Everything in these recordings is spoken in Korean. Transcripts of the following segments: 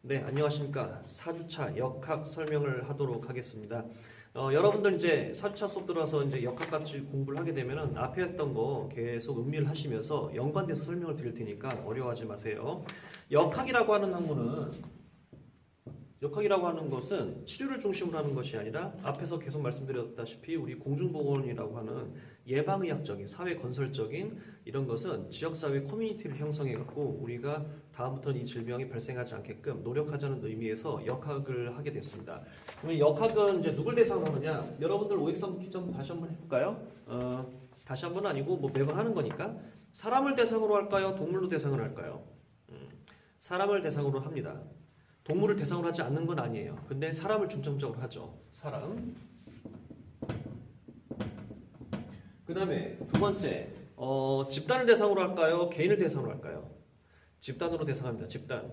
네, 안녕하십니까. 4주차 역학 설명을 하도록 하겠습니다. 여러분들 이제 4주차 수업 들어와서 이제 역학 같이 공부를 하게 되면은 앞에 했던 거 계속 음미를 하시면서 연관돼서 설명을 드릴 테니까 어려워하지 마세요. 역학이라고 하는 학문은 역학이라고 하는 것은 치료를 중심으로 하는 것이 아니라 앞에서 계속 말씀드렸다시피 우리 공중보건이라고 하는 예방의학적인 사회 건설적인 이런 것은 지역사회 커뮤니티를 형성해 갖고 우리가 다음부터는 이 질병이 발생하지 않게끔 노력하자는 의미에서 역학을 하게 됐습니다. 그러면 역학은 이제 누굴 대상으로 하느냐? 여러분들 오엑섬 키 좀 다시 한번 해볼까요? 다시 한번 아니고 뭐 매번 하는 거니까 사람을 대상으로 할까요? 동물로 대상으로 할까요? 사람을 대상으로 합니다. 동물을 대상으로 하지 않는 건 아니에요. 근데 사람을 중점적으로 하죠. 사람. 그 다음에 두 번째, 집단을 대상으로 할까요? 개인을 대상으로 할까요? 집단으로 대상합니다. 집단.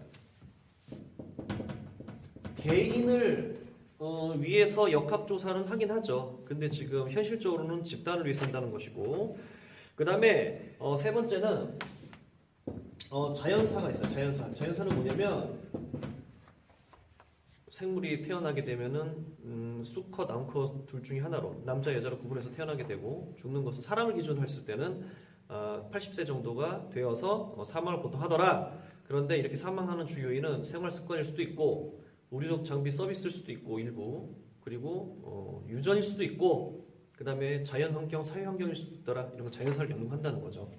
개인을 위해서 역학조사는 하긴 하죠. 근데 지금 현실적으로는 집단을 위해서 한다는 것이고, 그 다음에 세 번째는 자연사가 있어요. 자연사는 뭐냐면 생물이 태어나게 되면은 수컷, 암컷 둘 중에 하나로 남자, 여자로 구분해서 태어나게 되고 죽는 것은 사람을 기준으로 했을 때는 80세 정도가 되어서 사망을 보통 하더라. 그런데 이렇게 사망하는 주 요인은 생활 습관일 수도 있고 의료적 장비 서비스일 수도 있고 일부 그리고 유전일 수도 있고 그 다음에 자연 환경, 사회 환경일 수도 있더라. 이런 거 자연사를 연구한다는 거죠.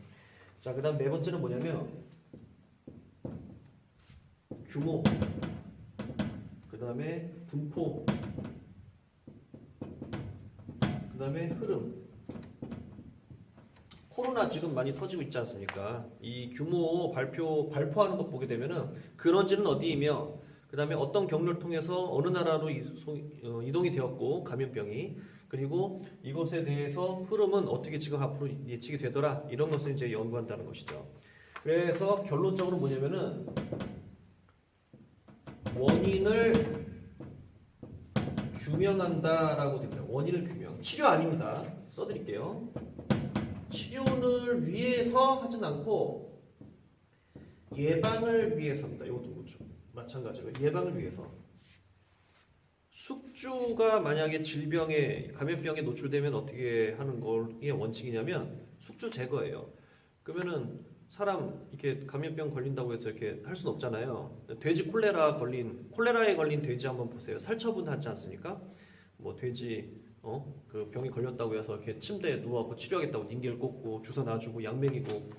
자, 그 다음 네 번째는 뭐냐면 규모 그 다음에 분포, 그 다음에 흐름. 코로나 지금 많이 터지고 있지 않습니까? 이 규모 발표하는 것 보게 되면은 근원지는 어디이며, 그 다음에 어떤 경로를 통해서 어느 나라로 이동이 되었고, 감염병이. 그리고 이것에 대해서 흐름은 어떻게 지금 앞으로 예측이 되더라. 이런 것을 이제 연구한다는 것이죠. 그래서 결론적으로 뭐냐면은 원인을 규명한다라고 됩니다. 원인을 규명. 치료 아닙니다. 써드릴게요. 치료를 위해서 하진 않고 예방을 위해서입니다. 이것도 그렇죠. 마찬가지로 예방을 위해서. 숙주가 만약에 질병에 감염병에 노출되면 어떻게 하는 것이 원칙이냐면 숙주 제거예요. 그러면은 사람 이렇게 감염병 걸린다고 해서 이렇게 할 수는 없잖아요. 돼지 콜레라에 걸린 돼지 한번 보세요. 살처분하지 않습니까? 뭐 돼지 그 병이 걸렸다고 해서 이렇게 침대에 누워서 치료하겠다고 닌겔 꽂고 주사 놔주고 약 먹이고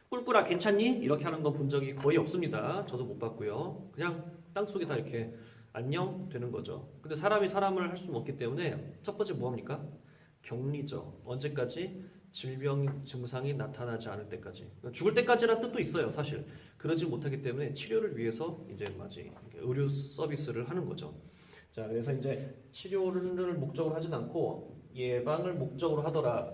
꿀꿀아 괜찮니? 이렇게 하는 건 본 적이 거의 없습니다. 저도 못 봤고요. 그냥 땅 속에 다 이렇게 안녕 되는 거죠. 근데 사람이 사람을 할 수는 없기 때문에 첫 번째 뭐합니까? 격리죠. 언제까지? 질병 증상이 나타나지 않을 때까지. 그러니까 죽을 때까지라는 뜻도 있어요, 사실. 그러지 못하기 때문에 치료를 위해서 이제 의료 서비스를 하는 거죠. 자, 그래서 이제 치료를 목적으로 하진 않고 예방을 목적으로 하더라.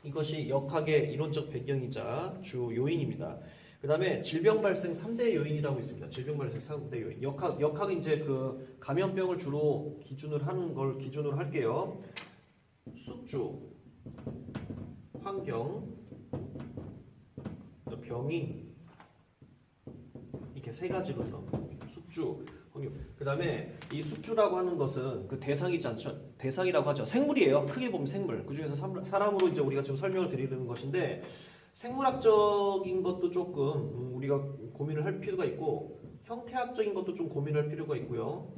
이것이 역학의 이론적 배경이자 주 요인입니다. 그 다음에 질병 발생 3대 요인이라고 있습니다. 질병 발생 3대 요인. 역학은 이제 그 감염병을 주로 기준으로 하는 걸 기준으로 할게요. 숙주, 환경, 병이 이렇게 세 가지로 숙주, 환경. 그 다음에 이 숙주라고 하는 것은 그 대상이지 않죠. 대상이라고 하죠. 생물이에요. 크게 보면 생물. 그 중에서 사람으로 이제 우리가 지금 설명을 드리는 것인데 생물학적인 것도 조금 우리가 고민을 할 필요가 있고 형태학적인 것도 좀 고민할 필요가 있고요.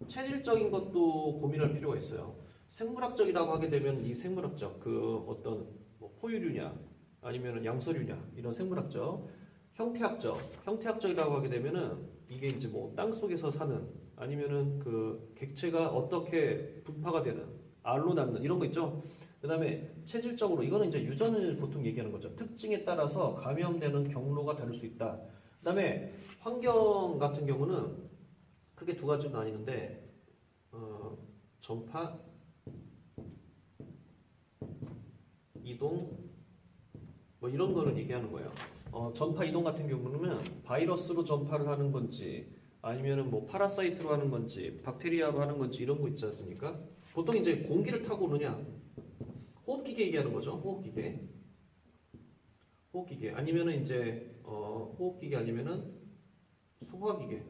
체질적인 것도 고민할 필요가 있어요. 생물학적이라고 하게 되면 이 생물학적 그 어떤 포유류냐 아니면 양서류냐 이런 생물학적, 형태학적이라고 하게 되면은 이게 이제 뭐 땅 속에서 사는 아니면은 그 객체가 어떻게 분파가 되는 알로 남는 이런 거 있죠. 그다음에 체질적으로 이거는 이제 유전을 보통 얘기하는 거죠. 특징에 따라서 감염되는 경로가 다를 수 있다. 그다음에 환경 같은 경우는 크게 두 가지로 나뉘는데 전파, 이동 뭐 이런 거를 얘기하는 거예요. 전파 이동 같은 경우는 바이러스로 전파를 하는 건지 아니면은 뭐 파라사이트로 하는 건지 박테리아로 하는 건지 이런 거 있지 않습니까? 보통 이제 공기를 타고 오느냐 호흡기계 얘기하는 거죠. 호흡기계 아니면은 이제 호흡기계 아니면은 소화기계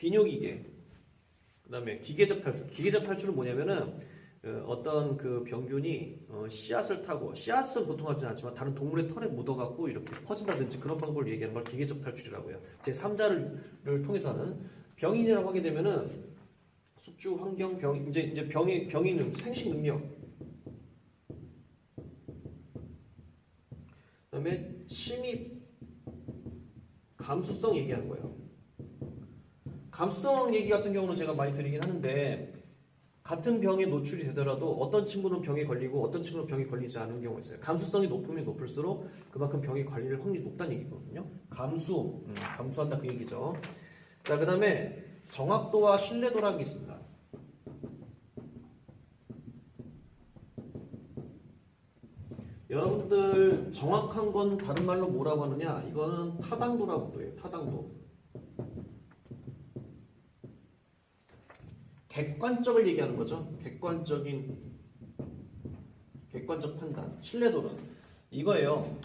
비뇨기계, 그다음에 기계적 탈출. 기계적 탈출은 뭐냐면은 어떤 그 병균이 씨앗을 타고, 씨앗은 보통 하지 않지만 다른 동물의 털에 묻어갖고 이렇게 퍼진다든지 그런 방법을 얘기하는 걸 기계적 탈출이라고 해요. 제 3자를 통해서 하는. 병인이라고 하게 되면은 숙주, 환경, 병, 이제 병인 생식 능력, 그다음에 침입, 감수성 얘기하는 거예요. 감수성 얘기 같은 경우는 제가 많이 드리긴 하는데, 같은 병에 노출이 되더라도 어떤 친구는 병에 걸리고 어떤 친구는 병에 걸리지 않은 경우가 있어요. 감수성이 높으면 높을수록 그만큼 병에 걸릴 확률이 높다는 얘기거든요. 감수한다 그 얘기죠. 자, 그 다음에 정확도와 신뢰도라는 게 있습니다. 여러분들 정확한 건 다른 말로 뭐라고 하느냐? 이거는 타당도라고 해요. 타당도. 객관적을 얘기하는 거죠. 객관적 판단. 신뢰도는 이거예요.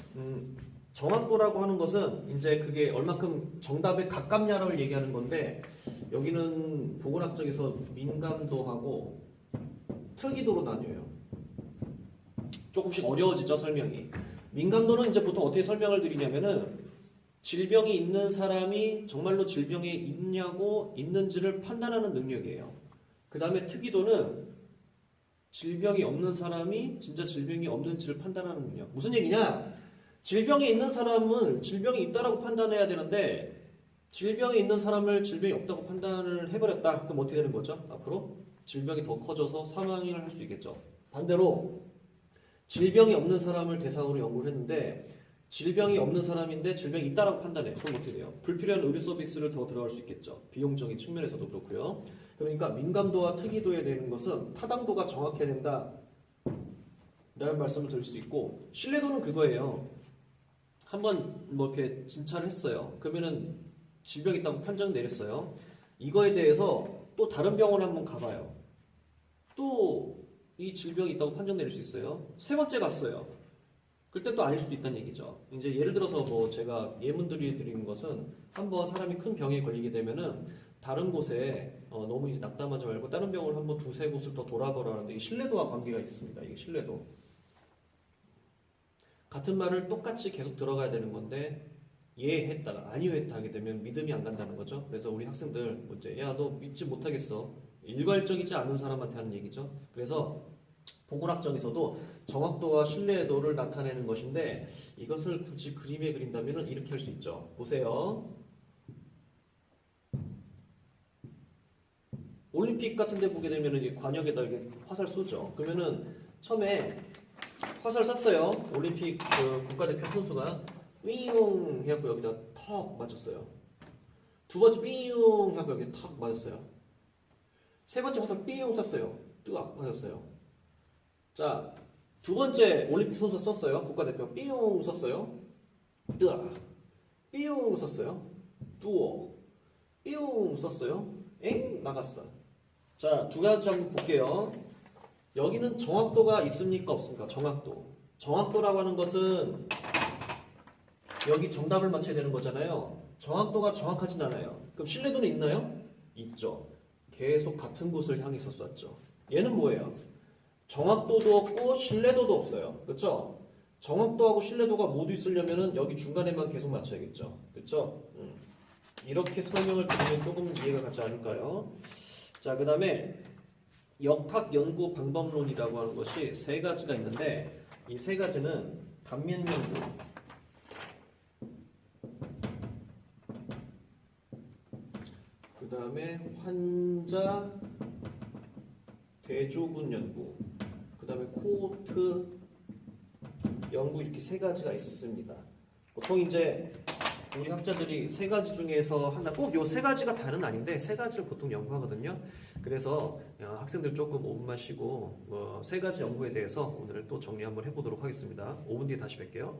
정확도라고 하는 것은 이제 그게 얼마큼 정답에 가깝냐를 얘기하는 건데, 여기는 보건학적에서 민감도하고 특이도로 나뉘어요. 조금씩 어려워지죠, 설명이. 민감도는 이제 보통 어떻게 설명을 드리냐면은, 질병이 있는 사람이 정말로 질병에 있냐고 있는지를 판단하는 능력이에요. 그 다음에 특이도는 질병이 없는 사람이 진짜 질병이 없는지를 판단하는 능력. 무슨 얘기냐? 질병이 있는 사람은 질병이 있다라고 판단해야 되는데, 질병이 있는 사람을 질병이 없다고 판단을 해버렸다. 그럼 어떻게 되는 거죠? 앞으로 질병이 더 커져서 사망을 할 수 있겠죠. 반대로 질병이 없는 사람을 대상으로 연구를 했는데, 질병이 없는 사람인데 질병이 있다라고 판단해. 그럼 어떻게 돼요? 불필요한 의료 서비스를 더 들어갈 수 있겠죠. 비용적인 측면에서도 그렇고요. 그러니까 민감도와 특이도에 대한 것은 타당도가 정확해야 된다 라는 말씀을 드릴 수 있고, 신뢰도는 그거예요. 한번 뭐 이렇게 진찰을 했어요. 그러면은 질병이 있다고 판정 내렸어요. 이거에 대해서 또 다른 병원을 한번 가봐요. 또 이 질병이 있다고 판정 내릴 수 있어요. 세 번째 갔어요. 그때 또 아닐 수도 있다는 얘기죠. 이제 예를 들어서 뭐 제가 예문들이 드리는 것은, 한번 사람이 큰 병에 걸리게 되면은 다른 곳에 너무 이제 낙담하지 말고 다른 병원을 한번 두세 곳을 더 돌아보라는데, 이게 신뢰도와 관계가 있습니다. 이게 신뢰도. 같은 말을 똑같이 계속 들어가야 되는 건데, 예 했다가 아니요 했다 하게 되면 믿음이 안 간다는 거죠. 그래서 우리 학생들 이제 야, 너 믿지 못하겠어. 일괄적이지 않은 사람한테 하는 얘기죠. 그래서 보건학적에서도 정확도와 신뢰도를 나타내는 것인데, 이것을 굳이 그림에 그린다면 이렇게 할 수 있죠. 보세요. 올림픽 같은 데 보게 되면 이 관역에다 이렇게 화살 쏘죠. 그러면은 처음에 화살 쐈어요. 올림픽 그 국가대표 선수가 윙 해갖고 여기다 턱 맞았어요. 두 번째 윙 해갖고 여기 턱 맞았어요. 세 번째 화살 삥 쐈어요. 뜨악 맞았어요. 자, 두 번째 올림픽 선수 썼어요. 국가대표 삥 썼어요. 뜨악 삥 썼어요. 뚜어 삥 썼어요. 엥 나갔어. 자, 두 가지 한번 볼게요. 여기는 정확도가 있습니까 없습니까? 정확도. 정확도라고 하는 것은 여기 정답을 맞춰야 되는 거잖아요. 정확도가 정확하진 않아요. 그럼 신뢰도는 있나요? 있죠. 계속 같은 곳을 향해서 쐈죠. 얘는 뭐예요? 정확도도 없고 신뢰도도 없어요. 그렇죠? 정확도하고 신뢰도가 모두 있으려면은 여기 중간에만 계속 맞춰야겠죠. 그렇죠? 이렇게 설명을 드리면 조금 이해가 가지 않을까요? 자, 그 다음에 역학 연구 방법론이라고 하는 것이 세 가지가 있는데, 이 세 가지는 단면 연구, 그 다음에 환자 대조군 연구, 그 다음에 코호트 연구, 이렇게 세 가지가 있습니다. 보통 이제 우리 학자들이 세 가지 중에서 하나, 꼭 요 세 가지가 다는 아닌데 세 가지를 보통 연구하거든요. 그래서 학생들 조금 5분만 쉬고 세 가지 연구에 대해서 오늘 또 정리 한번 해보도록 하겠습니다. 5분 뒤에 다시 뵐게요.